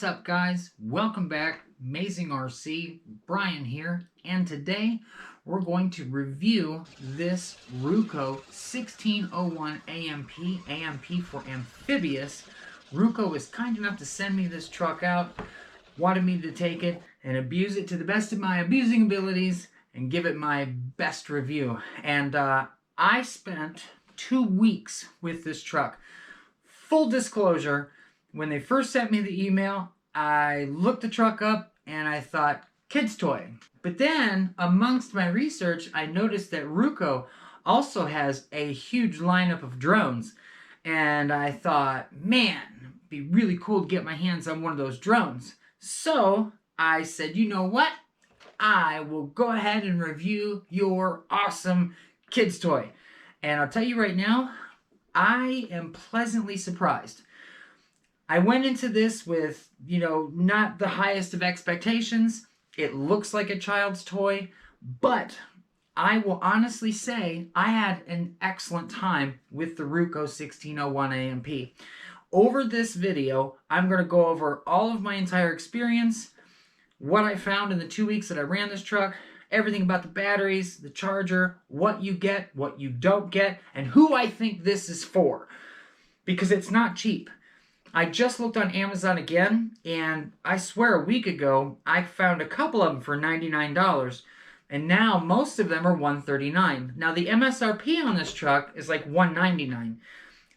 What's up, guys? Welcome back. Amazing RC, Brian here, and today we're going to review this RUKO 1601AMP AMP for Amphibious. RUKO was kind enough to send me this truck out, wanted me to take it and abuse it to the best of my abusing abilities and give it my best review. And I spent 2 weeks with this truck. Full disclosure, when they first sent me the email, I looked the truck up and I thought, kid's toy. But then, amongst my research, I noticed that RUKO also has a huge lineup of drones. And I thought, man, it'd be really cool to get my hands on one of those drones. So I said, you know what? I will go ahead and review your awesome kid's toy. And I'll tell you right now, I am pleasantly surprised. I went into this with, not the highest of expectations. It looks like a child's toy, but I will honestly say I had an excellent time with the RUKO 1601AMP. Over this video, I'm going to go over all of my entire experience, what I found in the 2 weeks that I ran this truck, everything about the batteries, the charger, what you get, what you don't get, and who I think this is for. Because it's not cheap. I just looked on Amazon again, and I swear a week ago, I found a couple of them for $99, and now most of them are $139. Now, the MSRP on this truck is like $199.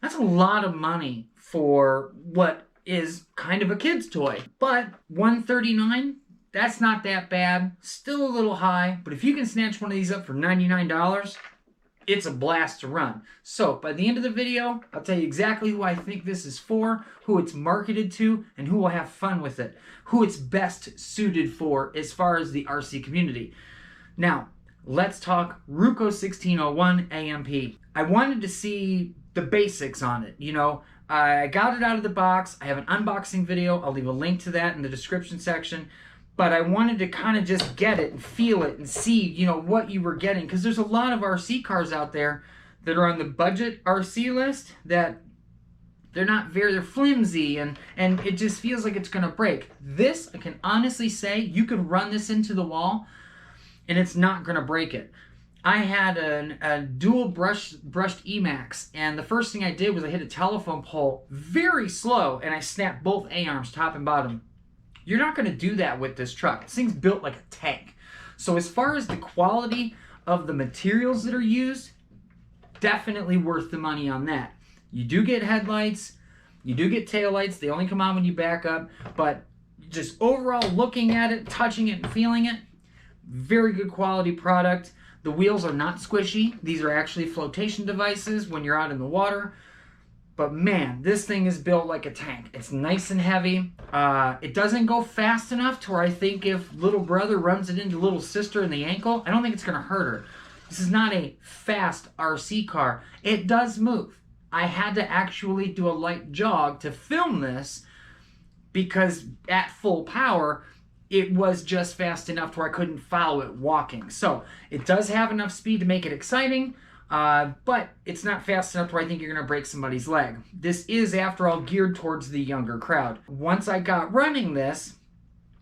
That's a lot of money for what is kind of a kid's toy. But $139, that's not that bad. Still a little high, but if you can snatch one of these up for $99, it's a blast to run. So, by the end of the video, I'll tell you exactly who I think this is for, who it's marketed to, and who will have fun with it. Who it's best suited for as far as the RC community. Now, let's talk RUKO 1601AMP. I wanted to see the basics on it. I got it out of the box. I have an unboxing video. I'll leave a link to that in the description section. But I wanted to kind of just get it and feel it and see, what you were getting. Because there's a lot of RC cars out there that are on the budget RC list that they're flimsy and it just feels like it's going to break. This, I can honestly say, you could run this into the wall and it's not going to break it. I had a dual brushed Emax, and the first thing I did was I hit a telephone pole very slow and I snapped both A-arms, top and bottom. You're not going to do that with this truck. This thing's built like a tank. So as far as the quality of the materials that are used, definitely worth the money on that. You do get headlights, you do get taillights. They only come on when you back up. But just overall looking at it, touching it, and feeling it, very good quality product. The wheels are not squishy. These are actually flotation devices when you're out in the water. But man, this thing is built like a tank. It's nice and heavy. It doesn't go fast enough to where I think if little brother runs it into little sister in the ankle, I don't think it's going to hurt her. This is not a fast RC car. It does move. I had to actually do a light jog to film this because at full power, it was just fast enough to where I couldn't follow it walking. So it does have enough speed to make it exciting. But it's not fast enough where I think you're going to break somebody's leg. This is, after all, geared towards the younger crowd. Once I got running this,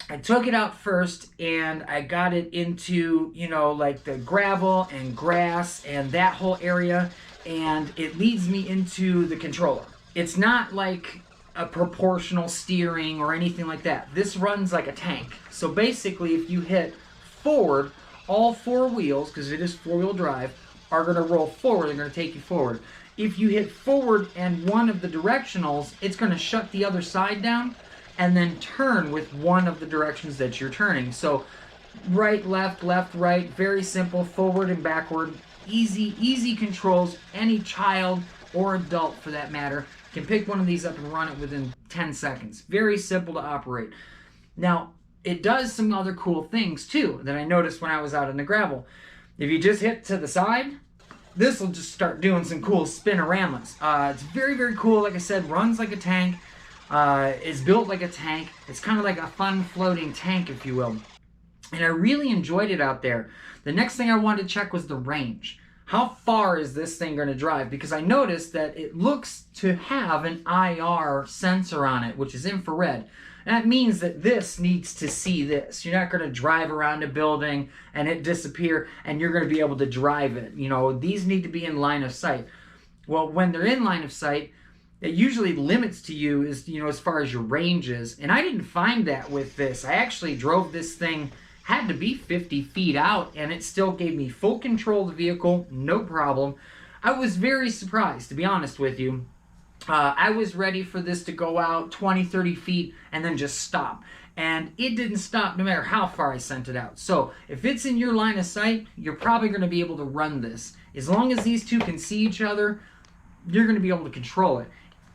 I took it out first and I got it into, like the gravel and grass and that whole area, and it leads me into the controller. It's not like a proportional steering or anything like that. This runs like a tank. So basically, if you hit forward, all 4 wheels, because it is 4-wheel drive, are going to roll forward. They're going to take you forward. If you hit forward and one of the directionals, it's going to shut the other side down and then turn with one of the directions that you're turning. So right, left, right, very simple, forward and backward. Easy controls. Any child or adult, for that matter, can pick one of these up and run it within 10 seconds. Very simple to operate. Now, it does some other cool things too that I noticed when I was out in the gravel. If you just hit to the side, this will just start doing some cool spinoramas. It's very, very cool. Like I said, runs like a tank. It's built like a tank. It's kind of like a fun floating tank, if you will. And I really enjoyed it out there. The next thing I wanted to check was the range. How far is this thing going to drive? Because I noticed that it looks to have an IR sensor on it, which is infrared. That means that this needs to see this. You're not going to drive around a building and it disappear and you're going to be able to drive it. You know, these need to be in line of sight. Well, when they're in line of sight, it usually limits to you is, you know, as far as your range is. And I didn't find that with this. I actually drove this thing, had to be 50 feet out, and it still gave me full control of the vehicle, no problem. I was very surprised, to be honest with you. I was ready for this to go out 20, 30 feet and then just stop. And it didn't stop no matter how far I sent it out. So if it's in your line of sight, you're probably going to be able to run this. As long as these two can see each other, you're going to be able to control it.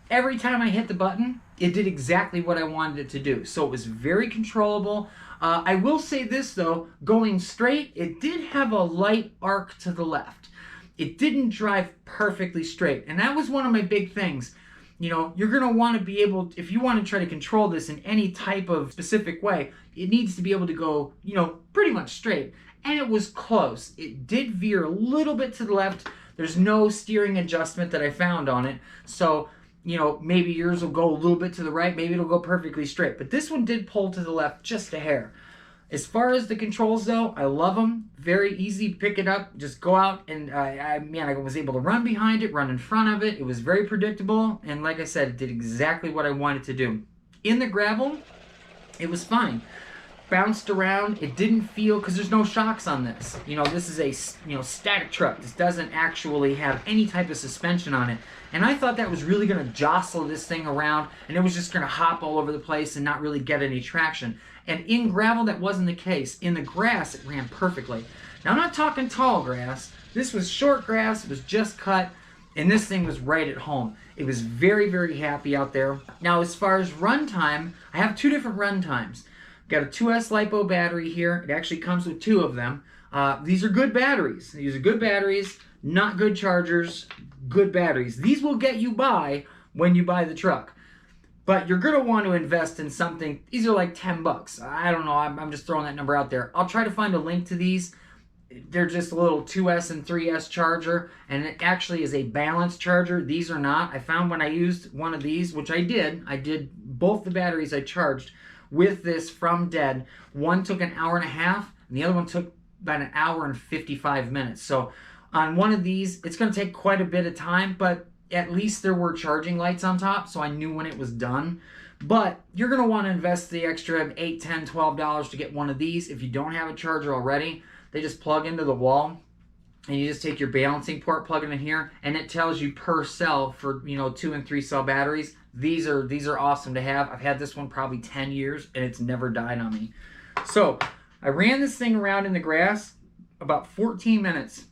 Every time I hit the button, it did exactly what I wanted it to do. So it was very controllable. I will say this though, going straight, it did have a light arc to the left. It didn't drive perfectly straight. And that was one of my big things. You know, you're going to want to be able, if you want to try to control this in any type of specific way, it needs to be able to go, you know, pretty much straight. And it was close. It did veer a little bit to the left. There's no steering adjustment that I found on it. So, you know, maybe yours will go a little bit to the right, maybe it'll go perfectly straight. But this one did pull to the left just a hair. As far as the controls though, I love them. Very easy to pick it up. Just go out and, I was able to run behind it, run in front of it. It was very predictable. And like I said, it did exactly what I wanted to do. In the gravel, it was fine. Bounced around. It didn't feel, because there's no shocks on this. You know, this is a, you know, static truck. This doesn't actually have any type of suspension on it. And I thought that was really going to jostle this thing around and it was just going to hop all over the place and not really get any traction. And in gravel, that wasn't the case. In the grass, it ran perfectly. Now, I'm not talking tall grass. This was short grass. It was just cut. And this thing was right at home. It was very, very happy out there. Now, as far as runtime, I have two different run times. Got a 2S Lipo battery here. It actually comes with two of them. These are good batteries. These are good batteries, not good chargers, good batteries. These will get you by when you buy the truck. But you're going to want to invest in something. These are like 10 bucks. I don't know. I'm just throwing that number out there. I'll try to find a link to these. They're just a little 2S and 3S charger. And it actually is a balanced charger. These are not. I found when I used one of these, which I did both the batteries I charged with this from Dead. One took an hour and a half. And the other one took about an hour and 55 minutes. So on one of these, it's going to take quite a bit of time. But at least there were charging lights on top, so I knew when it was done. But you're going to want to invest the extra $8, $10, $12 to get one of these. If you don't have a charger already, they just plug into the wall, and you just take your balancing port, plug it in here, and it tells you per cell for, you know, 2 and 3 cell batteries. These are awesome to have. I've had this one probably 10 years, and it's never died on me. So I ran this thing around in the grass about 14 minutes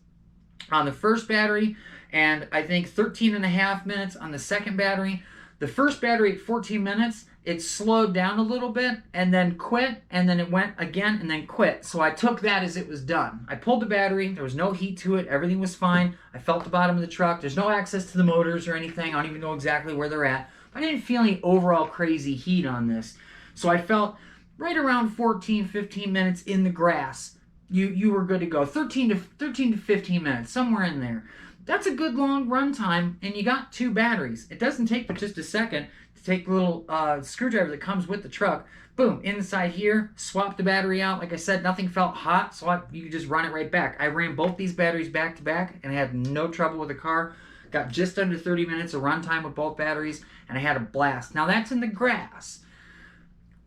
on the first battery, and I think 13 and a half minutes on the second battery. The first battery at 14 minutes, it slowed down a little bit and then quit, and then it went again and then quit. So I took that as it was done. I pulled the battery. There was no heat to it. Everything was fine. I felt the bottom of the truck. There's no access to the motors or anything. I don't even know exactly where they're at. But I didn't feel any overall crazy heat on this. So I felt right around 14, 15 minutes in the grass, you were good to go. 13 to 15 minutes, somewhere in there. That's a good long run time, and you got 2 batteries. It doesn't take but just a second to take the little screwdriver that comes with the truck. Boom, inside here, swap the battery out. Like I said, nothing felt hot, so you could just run it right back. I ran both these batteries back to back, and I had no trouble with the car. Got just under 30 minutes of run time with both batteries, and I had a blast. Now that's in the grass.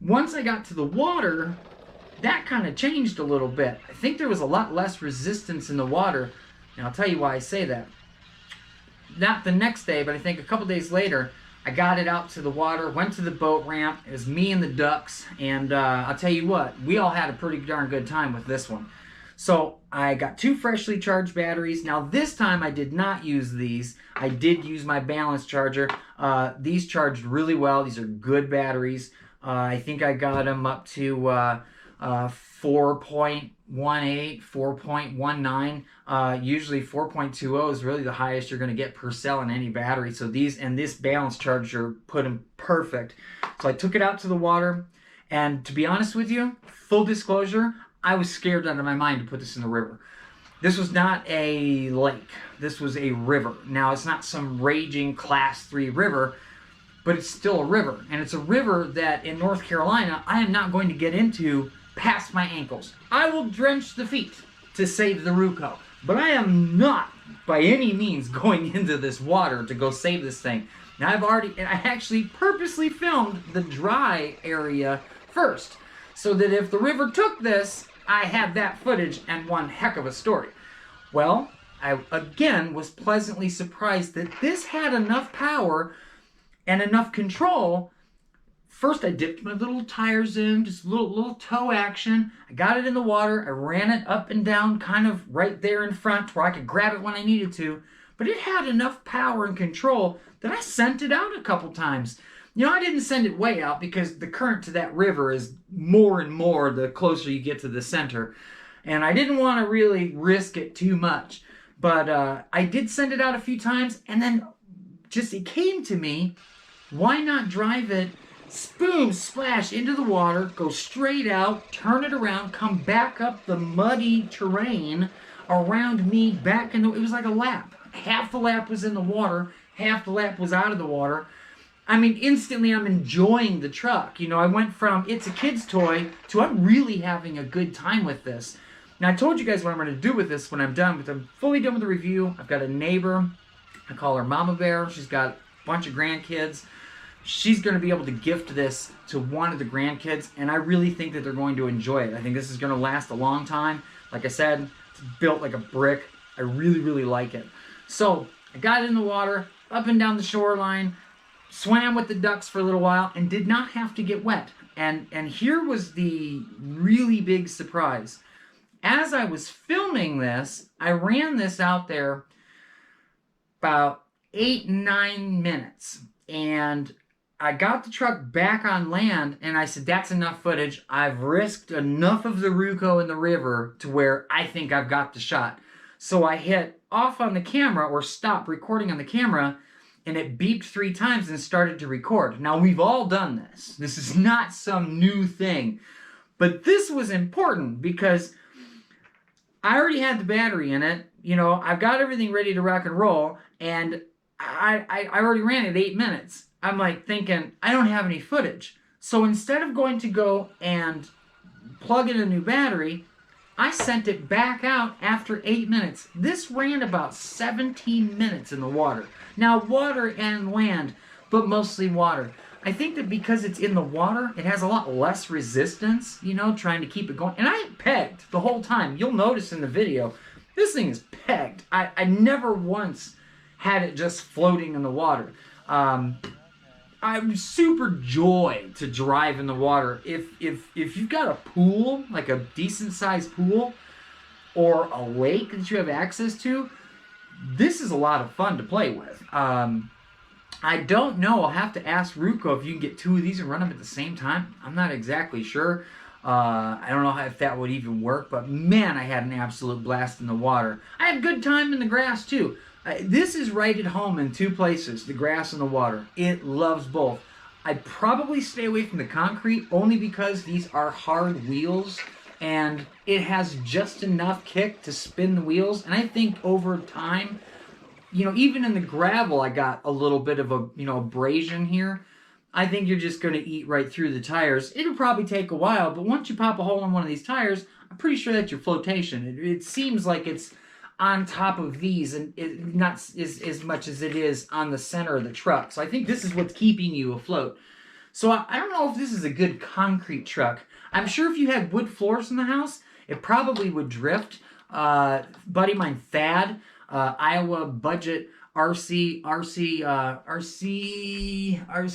Once I got to the water, that kind of changed a little bit. I think there was a lot less resistance in the water. And I'll tell you why I say that. Not the next day, but I think a couple days later, I got it out to the water, went to the boat ramp. It was me and the ducks, and I'll tell you what, we all had a pretty darn good time with this one. So I got 2 freshly charged batteries. Now this time I did not use these. I did use my balance charger. These charged really well. These are good batteries. I think I got them up to 4.18, 4.19. Usually 4.20 is really the highest you're going to get per cell in any battery. So these and this balance charger put them perfect. So I took it out to the water, and to be honest with you, full disclosure, I was scared out of my mind to put this in the river. This was not a lake. This was a river. Now, it's not some raging class 3 river, but it's still a river. And it's a river that in North Carolina, I am not going to get into past my ankles. I will drench the feet to save the RUKO, but I am not by any means going into this water to go save this thing. Now I actually purposely filmed the dry area first, so that if the river took this, I had that footage and one heck of a story. Well, I again was pleasantly surprised that this had enough power and enough control. First, I dipped my little tires in, just a little toe action. I got it in the water. I ran it up and down, kind of right there in front where I could grab it when I needed to. But it had enough power and control that I sent it out a couple times. You know, I didn't send it way out because the current to that river is more and more the closer you get to the center. And I didn't want to really risk it too much. But I did send it out a few times, and then just it came to me, why not drive it, boom, splash into the water, go straight out, turn it around, come back up the muddy terrain around me back in the... It was like a lap. Half the lap was in the water, half the lap was out of the water. I mean, instantly I'm enjoying the truck. You know, I went from it's a kid's toy to I'm really having a good time with this. Now, I told you guys what I'm going to do with this when I'm done. But I'm fully done with the review. I've got a neighbor. I call her Mama Bear. She's got a bunch of grandkids. She's going to be able to gift this to one of the grandkids. And I really think that they're going to enjoy it. I think this is going to last a long time. Like I said, it's built like a brick. I really, really like it. So, I got it in the water, up and down the shoreline, swam with the ducks for a little while, and did not have to get wet. And here was the really big surprise. As I was filming this, I ran this out there about 8-9 minutes. And I got the truck back on land, and I said, that's enough footage. I've risked enough of the RUKO in the river to where I think I've got the shot. So I hit off on the camera, or stop recording on the camera, and it beeped 3 times and started to record. Now, we've all done this. This is not some new thing. But this was important because I already had the battery in it. You know, I've got everything ready to rock and roll, and I already ran it 8 minutes. I'm like thinking, I don't have any footage. So instead of going to go and plug in a new battery, I sent it back out after 8 minutes. This ran about 17 minutes in the water. Now, water and land, but mostly water. I think that because it's in the water, it has a lot less resistance, you know, trying to keep it going. And I pegged the whole time. You'll notice in the video, this thing is pegged. I never once had it just floating in the water. I'm super joy to drive in the water. If you've got a pool, like a decent sized pool, or a lake that you have access to, this is a lot of fun to play with. I don't know. I'll have to ask RUKO if you can get 2 of these and run them at the same time. I'm not exactly sure. I don't know if that would even work, but man, I had an absolute blast in the water. I had a good time in the grass too. This is right at home in 2 places, the grass and the water. It loves both. I'd probably stay away from the concrete only because these are hard wheels and it has just enough kick to spin the wheels. And I think over time, you know, even in the gravel, I got a little bit of a, you know, abrasion here. I think you're just going to eat right through the tires. It'll probably take a while, but once you pop a hole in one of these tires, I'm pretty sure that's your flotation. It seems like it's on top of these and not as much as it is on the center of the truck. So I think this is what's keeping you afloat. So I don't know if this is a good concrete truck. I'm sure if you had wood floors in the house, it probably would drift. Buddy of mine, Thad, Iowa Budget RC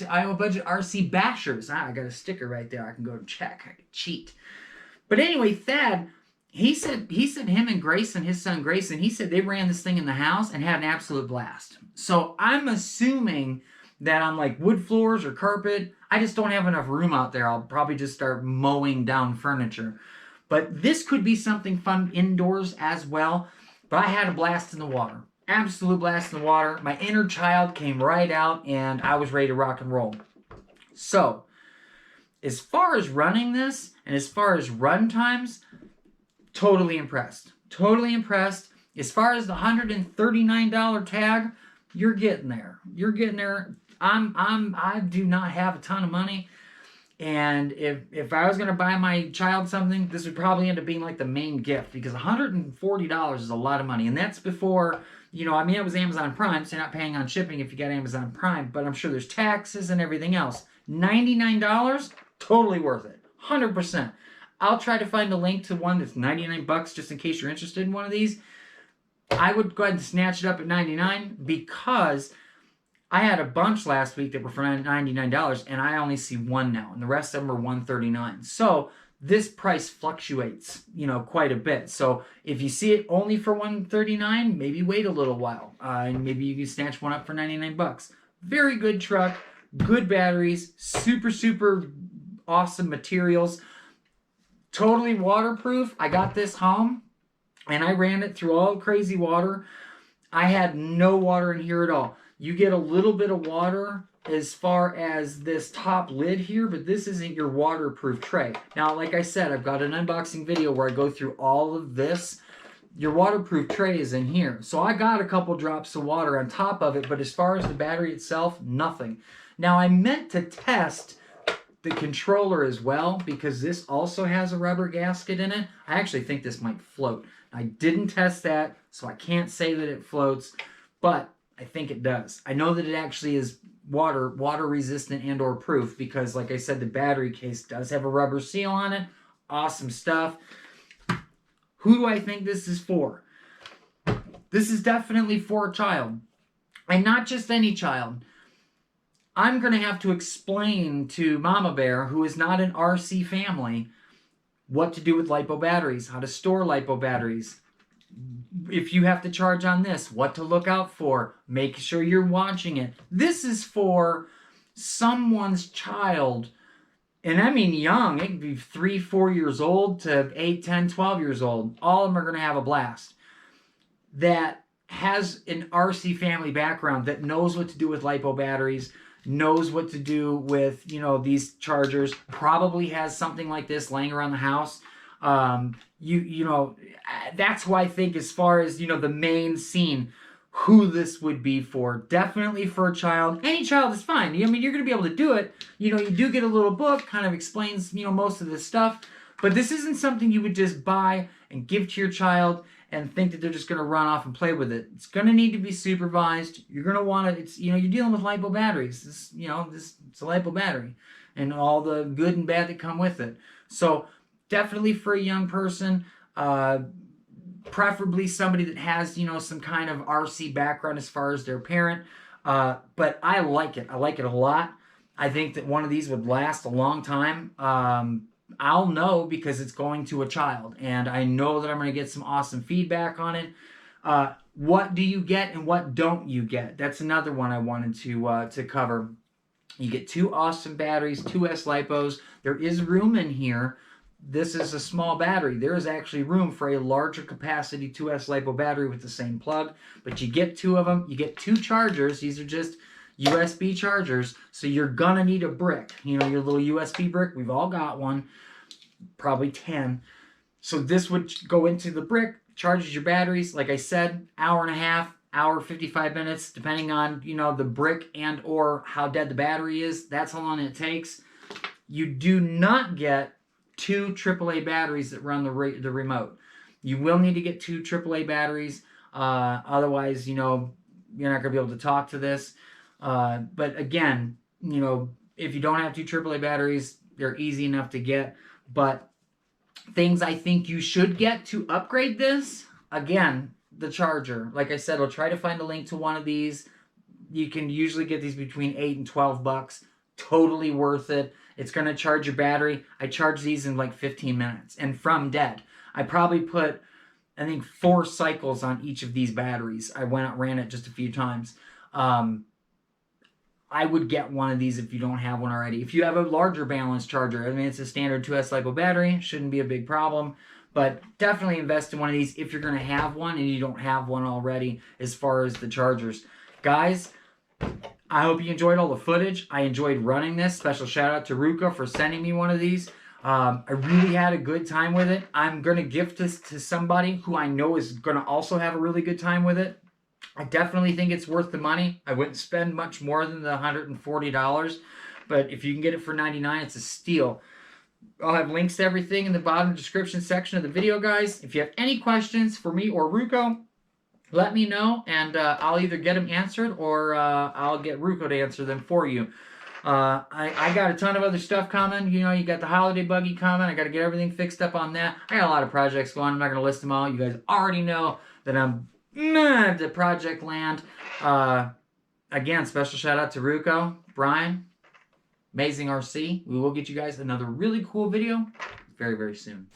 Iowa Budget RC Bashers. I got a sticker right there. I can go and check. I can cheat. But anyway, Thad, he said him and Grayson, his son Grayson, he said they ran this thing in the house and had an absolute blast. So I'm assuming that on like wood floors or carpet, I just don't have enough room out there. I'll probably just start mowing down furniture. But this could be something fun indoors as well. But I had a blast in the water. Absolute blast in the water. My inner child came right out and I was ready to rock and roll. So, as far as running this and as far as run times, totally impressed. Totally impressed. As far as the $139 tag, you're getting there. You're getting there. I do not have a ton of money. And if I was going to buy my child something, this would probably end up being like the main gift, because $140 is a lot of money. And that's before, I mean, it was Amazon Prime, so you're not paying on shipping if you got Amazon Prime, but I'm sure there's taxes and everything else. $99, totally worth it. 100%. I'll try to find a link to one that's 99 bucks just in case you're interested in one of these. I would go ahead and snatch it up at 99 because I had a bunch last week that were for $99, and I only see one now, and the rest of them are $139. So this price fluctuates, quite a bit. So if you see it only for $139, maybe wait a little while, and maybe you can snatch one up for 99 bucks. Very good truck, good batteries, super, super awesome materials, totally waterproof. I got this home, and I ran it through all crazy water. I had no water in here at all. You get a little bit of water as far as this top lid here, but this isn't your waterproof tray. Now, like I said, I've got an unboxing video where I go through all of this. Your waterproof tray is in here. So I got a couple drops of water on top of it, but as far as the battery itself, nothing. Now, I meant to test the controller as well, because this also has a rubber gasket in it. I actually think this might float. I didn't test that, so I can't say that it floats, but I think it does. I know that it actually is water resistant and or proof, because like I said, the battery case does have a rubber seal on it. Awesome stuff. Who do I think this is for? This is definitely for a child, and not just any child. I'm going to have to explain to Mama Bear, who is not an RC family, what to do with LiPo batteries, how to store LiPo batteries. If you have to charge on this, what to look out for. Make sure you're watching it. This is for someone's child, and I mean young. It could be 3, 4 years old to 8, 10, 12 years old. All of them are going to have a blast. That has an RC family background, that knows what to do with LiPo batteries, knows what to do with, these chargers, probably has something like this laying around the house. That's why I think, as far as, the main scene, who this would be for. Definitely for a child. Any child is fine. I mean, you're going to be able to do it. You do get a little book, kind of explains, most of this stuff. But this isn't something you would just buy and give to your child and think that they're just going to run off and play with it. It's going to need to be supervised. You're going to want to, you're dealing with LiPo batteries. It's a LiPo battery and all the good and bad that come with it. So definitely for a young person, preferably somebody that has, some kind of RC background as far as their parent. But I like it. I like it a lot. I think that one of these would last a long time. I'll know because it's going to a child, and I know that I'm going to get some awesome feedback on it. What do you get and what don't you get? That's another one I wanted to cover. You get 2 awesome batteries, 2 S-LiPos. There is room in here. This is a small battery. There is actually room for a larger capacity 2S LiPo battery with the same plug, but you get 2 of them. You get 2 chargers. These are just USB chargers, so you're gonna need a brick. Your little USB brick. We've all got one, probably 10. So this would go into the brick, charges your batteries. Like I said, hour and a half, hour 55 minutes, depending on the brick and or how dead the battery is. That's how long it takes. You do not get 2 AAA batteries that run the remote. You will need to get 2 AAA batteries. Otherwise, you're not going to be able to talk to this. But again, if you don't have 2 AAA batteries, they're easy enough to get. But things I think you should get to upgrade this, again, the charger. Like I said, I'll try to find a link to one of these. You can usually get these between 8 and 12 bucks. Totally worth it. It's going to charge your battery. I charge these in like 15 minutes and from dead. I probably put, I think, 4 cycles on each of these batteries. I went out, ran it just a few times. I would get one of these if you don't have one already. If you have a larger balanced charger, I mean, it's a standard 2S LiPo battery. Shouldn't be a big problem. But definitely invest in one of these if you're going to have one and you don't have one already as far as the chargers. Guys, I hope you enjoyed all the footage. I enjoyed running this. Special shout out to RUKO for sending me one of these. I really had a good time with it. I'm going to gift this to somebody who I know is going to also have a really good time with it. I definitely think it's worth the money. I wouldn't spend much more than the $140, but if you can get it for $99, it's a steal. I'll have links to everything in the bottom description section of the video, guys. If you have any questions for me or RUKO, let me know, and I'll either get them answered or I'll get RUKO to answer them for you. I got a ton of other stuff coming. You know, you got the holiday buggy coming. I got to get everything fixed up on that. I got a lot of projects going. I'm not going to list them all. You guys already know that I'm the project land. Again, special shout out to RUKO, Brian, Amazing RC. We will get you guys another really cool video very, very soon.